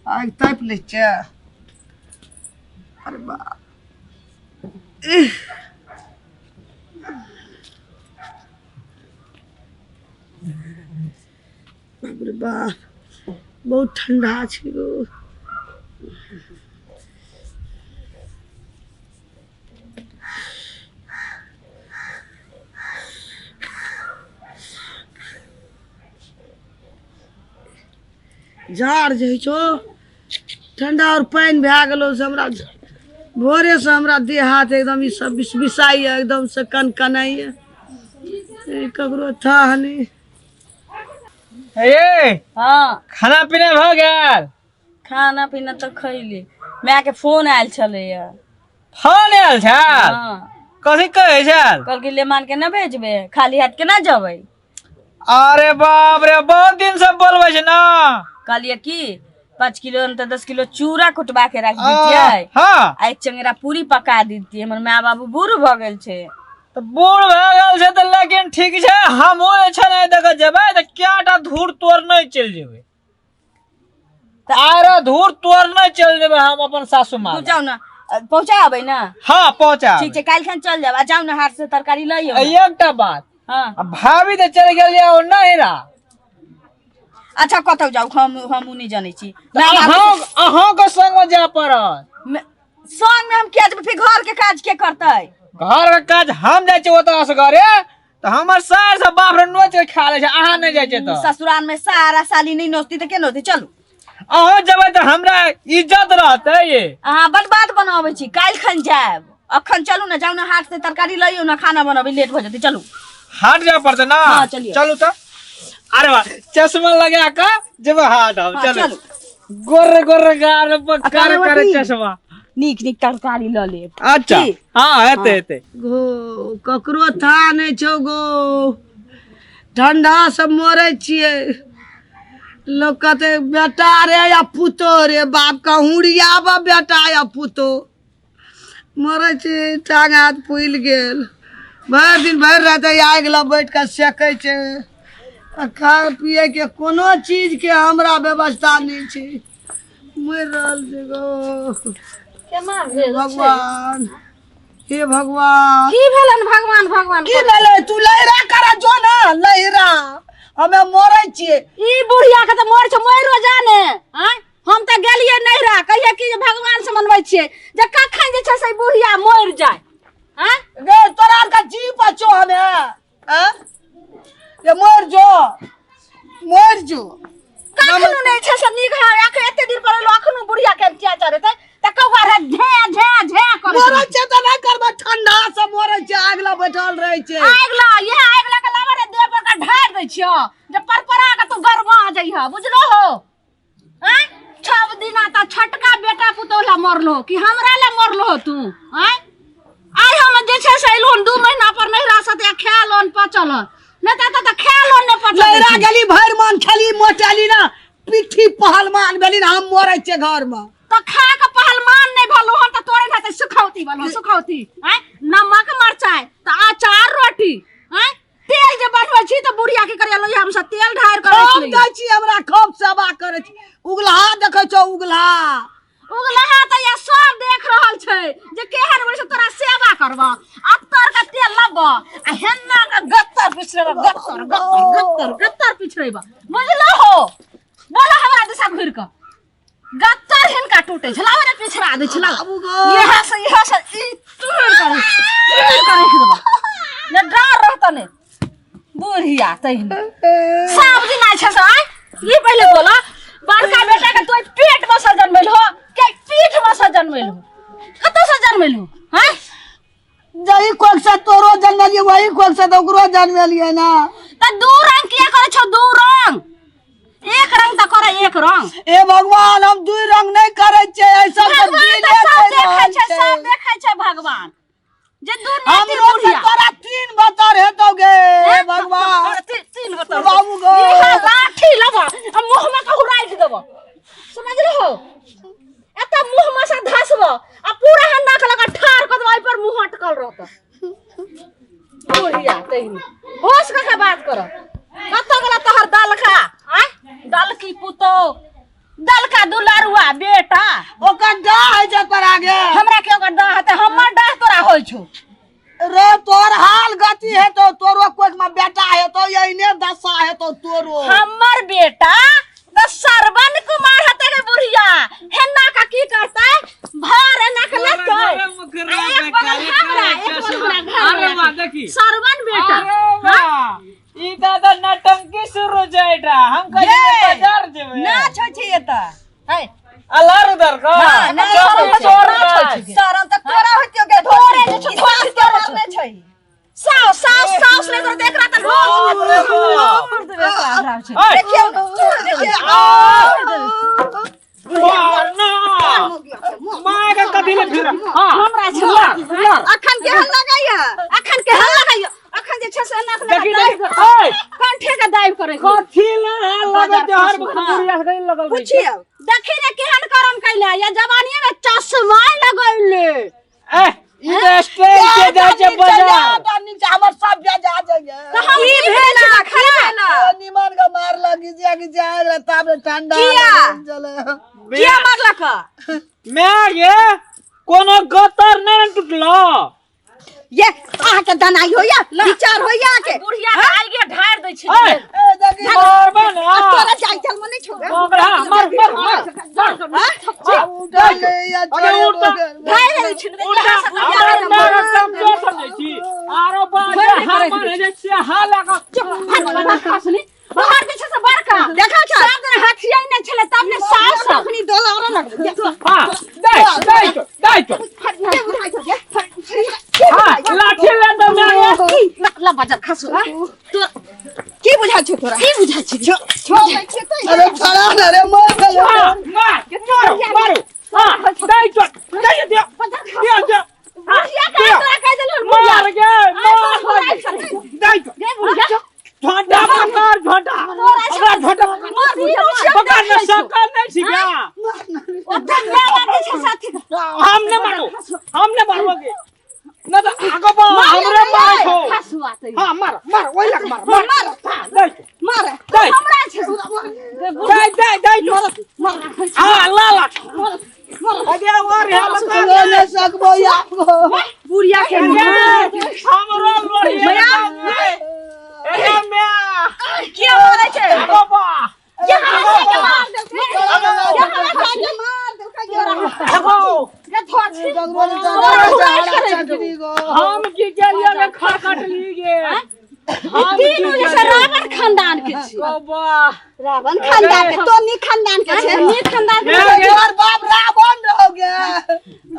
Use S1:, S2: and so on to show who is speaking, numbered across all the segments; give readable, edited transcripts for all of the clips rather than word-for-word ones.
S1: आग ताप ले अरे बाप बाप रे बाप बहुत ठंडा छै गो झाड़ जे छो ठंडा और पानी भए गेलो से हमरा भोरे से हमरा देह हाथ एकदम ई सब बिसाई एकदम से कनकनाई ककरो था नहीं
S2: ये
S3: हाँ
S2: खाना पीना भ गेल
S3: खाना पीना तो खैली माय के फोन आयल छले
S2: फोन आयल छल
S3: हाँ
S2: कथी कहै छल
S3: कल के लेमान के ना भेजबे खाली हाथ के ना जबै
S2: अरे बाप रे बहुत दिन से बोलबै छै ना
S3: कहलिए की 5 किलो न 10 किलो चूड़ा कुटबा के रख दीजिए
S2: हाँ
S3: आ एक चंगेरा पूरी पका दीजिए हमर माय बाबू बूढ़ भ गेल छे
S2: तो बूढ़ भए गेल छै त लेकिन ठीक छै हमहू छै नै देख जेबै त क्याटा धूर तोड़ नै चल जेबै त आरो धूर तोड़ नै चल जेबै हम अपन सासू मां
S3: तू जाऊ ना पहुंचाबै ना
S2: हां पहुंचा
S3: ठीक छै काल खन चल जाब आ जाऊ ना हाट से तरकारी लइयो
S2: एकटा बात
S3: हां
S2: भाभी त चल गेल या नहिरा
S3: अच्छा कतौ जाऊ हम नहीं जानै छी
S2: अहाँ के संग में जा पड़त
S3: संग में हम किया जब फिर घर के काज के करतै
S2: घर के काज हम जाय छी ओतऽ असगरे त हमर सार से बाप रे नोच के खा ले छै अहाँ नै जाय छै त
S3: ससुराल में सारा साली नहीं नोचती त के नोचती चलू
S2: अहाँ जेबै त हमरा इज्जत रहतै ये
S3: अहाँ बड़ बात बनाबै छी काल खन जाब अखन चलू ना जाऊ ना हाट से तरकारी लइयो ना खाना बनाबे लेट भ जते चलू
S2: हाट जा पड़ते ना
S3: हां चलिए
S2: चलू त अरे वाह चश्मा लगा का जब हाट हम चलू गोरे गोरे गार पर कर चश्मा
S3: नीक नीक तरकारी ल ले
S2: अच्छा हां हेते
S1: गो ककरो था नहीं छो गो ठंडा से मरे छिए लोग कहते बेटा रे या पुतो रे बाप का हुड़िया बा बेटा या पुतो मरे छी टांग हाथ फूल गेल भर दिन भर रहते आग ल बैठ के सेकै छै खाए पिए के कोनो चीज के हमरा व्यवस्था नहीं छै मर रहल छै गो
S3: केना भेल
S1: भगवान हे भगवान
S3: की भेलन भगवान भगवान
S1: की भेलै तू लहरा कर जो ना लहरा हमें मरै छिए
S3: ई बुढ़िया के त मोर छ मोरो जाने हैं हम त गेलिए नहिरा कहिए कि भगवान से मनबै छिए जे कखन जे छ से बुढ़िया मोर जाय हैं
S1: गे तोरा का जी बचो हमें हैं ये मर जो
S3: कखनो नहीं छ से निक है आके एते दिन पर अखनो बुढ़िया के क्या चरते त कौवा रे झे झे झे करे
S1: मरै छै त नहीं करबा ठंडा से मरै छै आगला बैठल रहै छै
S3: आगला ये आगला के लावा रे देह पर का ढार दै छियो जे परपरा के तू गरमा जइहा बुझलो हो हैं 6 दिना त छटका बेटा पुतौला मरलो कि हमरा ले मरलो तू हैं आइ हम जे छै से लोन 2 महीना पर नहिरा सते खा लोन पचल न त खा लोन ने पचल
S1: लहरा गेली भर मन खाली मोटाली ना पिठी पहलमान भेली ना हम मरै छै घर में
S3: तो खा के पहलमान नहीं भलो हम त तोरे खाते सुखौती बनो सुखौती हैं नमक मरचाई त अचार रोटी हैं तेल जे बनबै छी त बुढ़िया के करिया लो हम सब तेल ढार करे छी
S1: हम दै छी हमरा खूब सेवा करे छी उगलहा देखै छौ उगलहा
S3: त या सब देख रहल छै जे केहन होइ छै तोरा सेवा करबा अत्तर के तेल लगबा आ हेन्ना के गत्तर पिछरेबा गत्तर पिछरेबा बुझलो हो बोला हमरा दिशा घुर के गत्तर हिनका टूटे छला रे पिछरा दे छला यहां से ई टूट करे देबा न डर रहत ने बुढ़िया तहिन सब दिन आइ छै से ई पहले बोला बड़का बेटा के तोय पेट में से जन्मेल हो के पीठ में से जन्मेल हो कत से जन्मेल हो हैं
S1: जही कोक से तोरो जन्मलिए वही कोक से तो ओकरो जन्मलिए ना
S3: त दू रंग किया करे छौ दू रंग एक रंग त करे एक रंग
S1: ए भगवान हम दू रंग नहीं करे छै ऐसा सब
S3: देखै छै भगवान जे दू
S1: हम
S3: नेती
S1: लोग
S3: बुढ़िया
S1: तोरा 3 बतर हेतोगे ए भगवान
S3: 3 बता
S1: बाबू गो
S3: ई लाठी लबा आ मुंह में कहू राख देबो समझ रहो एत मुंह में से धसबो आ पूरा हन्ना के लगा ठार क देबो पर मुंह अटकल रहत बुढ़िया तहिन होश का बात करो कतो गला तोहर दल का आय दल की पुतो दल का दुलारुआ बेटा
S1: ओकर डाह है जे पर आगे
S3: हमरा के ओकर डाह है हमर डाह तोरा होय छौ
S1: रे तोर हाल गति है तो तोरो कोई में बेटा है तो यही दशा है तो तोरो
S3: हमर बेटा तो श्रवण कुमार हते के बुढ़िया हेन्ना का की करता है भर एना के लगतो एक बगल हमरा एक बगल
S2: अरे वाह देखी
S3: श्रवण बेटा
S2: हां ई दादा नटंकी शुरू जाइटा हम कहीं बाजार जेबे
S1: ना छोछी ये त
S3: है
S2: अलार उधर का
S3: ना शरम त तोरा होतियो के थोड़े जे छोड़ तोरा में छै साउस ले कर देख रहा था देखियो देखियो
S2: ना मां के कथि ले फिर हां
S3: हमरा छला अखन के हल लगाइया अखन जे छै से नाक
S2: ओए
S3: कंठे के दाइब करे
S2: कथि ले लगे जहर बुढ़िया से लगल
S3: पूछियो देखि ने केहन करम कैला या जवानी में चश्मा लगैले
S2: ए ई स्टेज के जाचे बाजार
S1: नीचे हमर सब जा जाइए
S3: तो हम की भेला खला
S1: निमन का मार लगी कि जाए तब ठंडा चले
S3: किया मारला का
S2: मैं ये कोनो गतर नहीं टूटलो
S3: ये आ के दनाई होया विचार होया के बुढ़िया आगे ढार दै छै
S2: ए देखी मारबे ना
S3: तोरा जाय चल मने छोड़
S2: ओकरा मार अरे उठा
S3: ढार दै छै
S2: उठा मार कम के समझै छी आरो बाजे हमर जे छै हाला का
S3: खसनी बाहर जे छै से बड़का देखा छ सब दिन हाथिया नै छले तब ने सास अपनी डोला और लग
S2: हां दai to हां लाठी ले दो मैं
S3: ला बाजार खसु तो की बुझा छ तोरा की बुझा छ
S1: अरे खड़ा न रे
S2: मार हां dai to दे
S3: बुढ़िया का तोरा कह देलु
S2: मार गे dai to झोंटा पकड़ झोंटा अगर झोंटा पकड़ न सका नहीं सीखा
S3: ओते लगा के साथी
S2: हमने मारोगे ना तो आगो बा हमरे मार छो
S3: खसुआते
S2: हां मार ओइ लग मार
S3: मार
S2: दे
S3: हमरा छै
S2: दे हां ला अगे और हम
S1: न सकबो आपको
S3: बुढ़िया के
S2: हमरो लोड़िया ए मैं
S3: क्या बोले छै
S2: आगो बा
S3: क्या मार दे
S2: आगो
S3: ये थोड़ छी
S2: हम की केलिए ने खा काट ली गे हम
S3: तीनों जैसे रावण खानदान के छी
S2: बाबा
S3: रावण खानदान के तो नी खानदान के छै नी खानदान के
S1: तोर बाप रावण रहोगे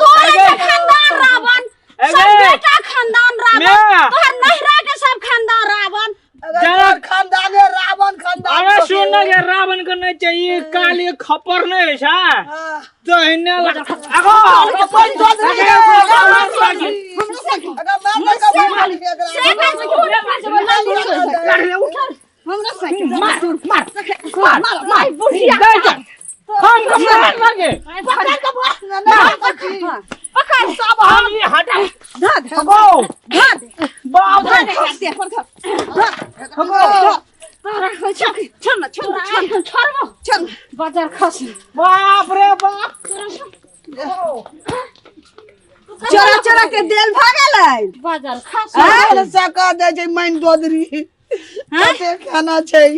S3: तोरे के खानदान रावण सब बेटा खानदान रावण तोहर नहरा के सब खानदान रावण
S1: अगर खानदान है रावण खानदान
S2: अरे सुन ना ये रावण को नहीं चाहिए काली खपर नहीं है सा तो इन्हें आगो
S1: अपन जोत रे अगर मार का मार के
S3: मार बुढ़िया
S2: हम कमर लगे
S3: पकड़
S1: सब
S2: हम ये हटा
S3: धर
S2: आगो
S3: धर
S2: बाप रे
S3: चल बाजार खस
S2: बाप रे बाप
S1: चोरा चोरा के देल भागल
S3: बाजार खस
S1: है सका दे जे मन दोदरी कते खाना छै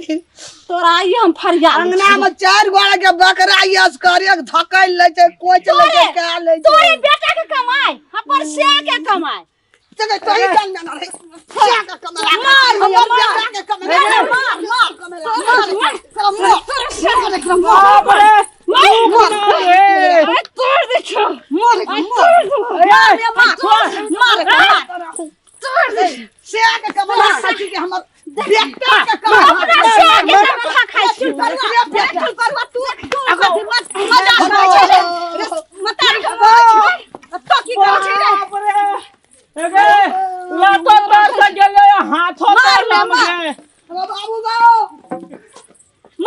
S3: तोरा आई हम फरिया
S1: अंगना में चार गोड़ा के बकरा यस करे धकल ले छै कोच ले छै का ले छै
S3: तोरे बेटा के कमाई अपन से के कमाई
S1: चल तो ही चल जाना रे क्या का कमरा मार बेटा के कमरा मार
S2: बाप रे
S3: तोड़ दे छो
S1: मार
S3: तोड़ दे
S1: से के कमरा सची के हमर बेटा के कमरा
S3: अपना से के कमरा खाई छी
S1: बेटा पर तू मत तो की कर छै रे
S2: बाप रे एगे लातो तार से गेले हाथों तार लम गए
S1: बाबू गाओ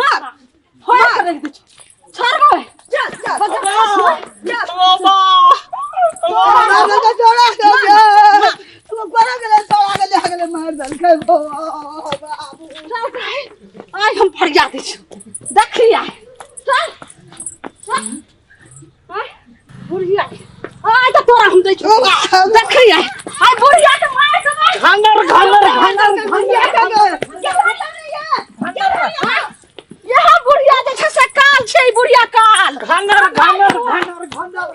S3: मार होय कर दे छोड़ गए चल
S2: बाबा
S1: जोड़ा को कोरा गेले तो आगे ले गेले मार दल के गो बाबू
S3: आई हम फरिया दै छी देखिया चल चल आई बुढ़िया आई तो तोरा हम दै छी देखिया आई बुढ़िया के मार के मार
S2: घंगर
S3: बुढ़िया के यहाँ बुढ़िया जे छै से काल छै बुढ़िया काल
S2: घंगर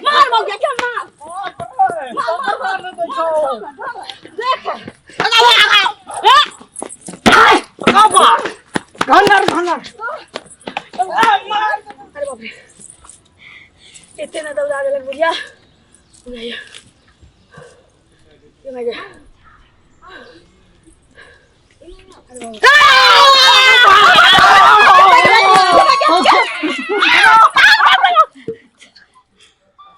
S3: मार मौके के मार देख
S2: घंगर
S3: अरे बाप रे इतने ना दौड़ा गेलक बुढ़िया ये